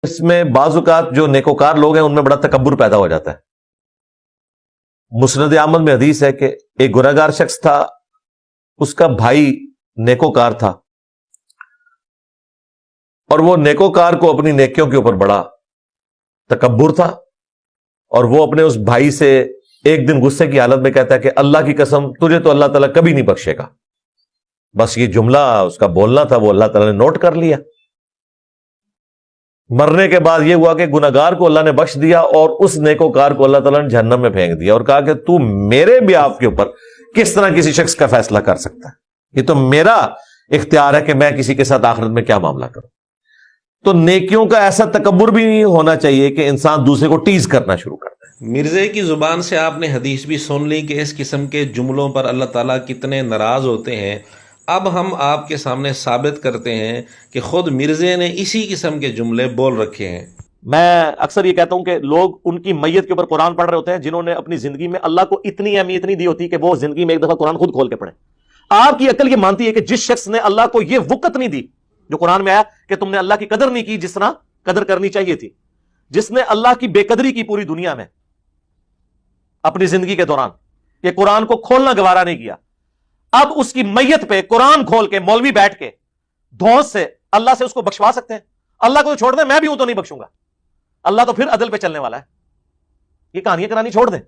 اس میں بعض اوقات جو نیکوکار لوگ ہیں ان میں بڑا تکبر پیدا ہو جاتا ہے. مسند احمد میں حدیث ہے کہ ایک گنہگار شخص تھا، اس کا بھائی نیکوکار تھا، اور وہ نیکوکار کو اپنی نیکیوں کے اوپر بڑا تکبر تھا، اور وہ اپنے اس بھائی سے ایک دن غصے کی حالت میں کہتا ہے کہ اللہ کی قسم تجھے تو اللہ تعالیٰ کبھی نہیں بخشے گا. بس یہ جملہ اس کا بولنا تھا، وہ اللہ تعالیٰ نے نوٹ کر لیا. مرنے کے بعد یہ ہوا کہ گنہگار کو اللہ نے بخش دیا اور اس نیکوکار کو اللہ تعالیٰ نے جہنم میں پھینک دیا، اور کہا کہ تو میرے بیاف کے اوپر کس طرح کسی شخص کا فیصلہ کر سکتا ہے؟ یہ تو میرا اختیار ہے کہ میں کسی کے ساتھ آخرت میں کیا معاملہ کروں. تو نیکیوں کا ایسا تکبر بھی نہیں ہونا چاہیے کہ انسان دوسرے کو ٹیز کرنا شروع کر دے. مرزے کی زبان سے آپ نے حدیث بھی سن لی کہ اس قسم کے جملوں پر اللہ تعالیٰ کتنے ناراض ہوتے ہیں. اب ہم آپ کے سامنے ثابت کرتے ہیں کہ خود مرزے نے اسی قسم کے جملے بول رکھے ہیں. میں اکثر یہ کہتا ہوں کہ لوگ ان کی میت کے اوپر قرآن پڑھ رہے ہوتے ہیں جنہوں نے اپنی زندگی میں اللہ کو اتنی اہمیت نہیں دی ہوتی کہ وہ زندگی میں ایک دفعہ قرآن خود کھول کے پڑھیں. آپ کی عقل یہ مانتی ہے کہ جس شخص نے اللہ کو یہ وقت نہیں دی جو قرآن میں آیا کہ تم نے اللہ کی قدر نہیں کی جس طرح قدر کرنی چاہیے تھی، جس نے اللہ کی بے قدری کی پوری دنیا میں اپنی زندگی کے دوران، یہ قرآن کو کھولنا گوارا نہیں کیا، اب اس کی میت پہ قرآن کھول کے مولوی بیٹھ کے دھونس سے اللہ سے اس کو بخشوا سکتے ہیں؟ اللہ کو تو چھوڑ دیں، میں بھی ہوں تو نہیں بخشوں گا. اللہ تو پھر عدل پہ چلنے والا ہے. یہ کہانیاں کرانی چھوڑ دیں،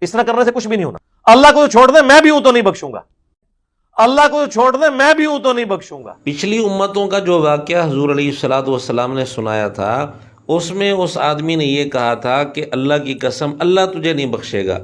اس طرح کرنے سے کچھ بھی نہیں ہونا. اللہ کو تو چھوڑ دیں، میں بھی ہوں تو نہیں بخشوں گا. اللہ کو تو چھوڑ دیں، میں بھی ہوں تو نہیں بخشوں گا. پچھلی امتوں کا جو واقعہ حضور علیہ الصلوۃ والسلام نے سنایا تھا، اس میں اس آدمی نے یہ کہا تھا کہ اللہ کی قسم اللہ تجھے نہیں بخشے گا.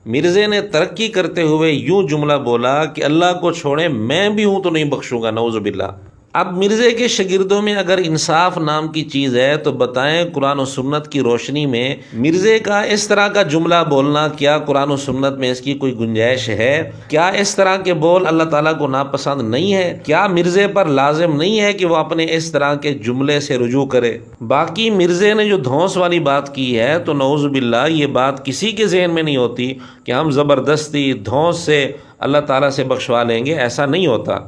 مرزے نے ترقی کرتے ہوئے یوں جملہ بولا کہ اللہ کو چھوڑے میں بھی ہوں تو نہیں بخشوں گا. نعوذ باللہ. اب مرزے کے شاگردوں میں اگر انصاف نام کی چیز ہے تو بتائیں قرآن و سنت کی روشنی میں مرزے کا اس طرح کا جملہ بولنا کیا قرآن و سنت میں اس کی کوئی گنجائش ہے؟ کیا اس طرح کے بول اللہ تعالیٰ کو ناپسند نہیں ہے؟ کیا مرزے پر لازم نہیں ہے کہ وہ اپنے اس طرح کے جملے سے رجوع کرے؟ باقی مرزے نے جو دھونس والی بات کی ہے تو نعوذ باللہ یہ بات کسی کے ذہن میں نہیں ہوتی کہ ہم زبردستی دھونس سے اللہ تعالیٰ سے بخشوا لیں گے. ایسا نہیں ہوتا.